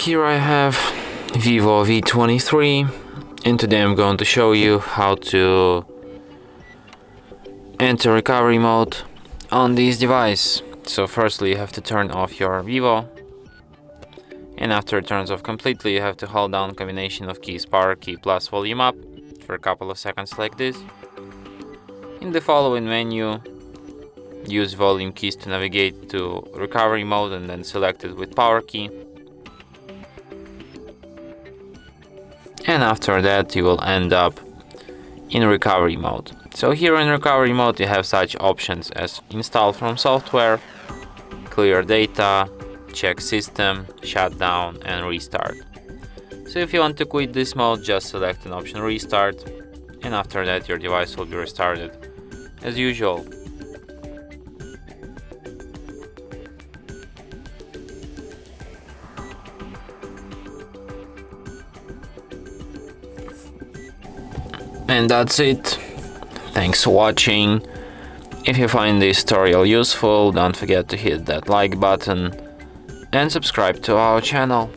here I have VIVO V23, and today I'm going to show you how to enter recovery mode on this device. So firstly you have to turn off your VIVO, and after it turns off completely you have to hold down combination of keys power key plus volume up for a couple of seconds like this. In the following menu, use volume keys to navigate to recovery mode and then select it with power key. And after that you will end up in recovery mode. So here in recovery mode you have such options as install from software, clear data, check system, shutdown and restart. So if you want to quit this mode, just select an option restart, and after that your device will be restarted as usual. And that's it. Thanks for watching. If you find this tutorial useful, don't forget to hit that like button and subscribe to our channel.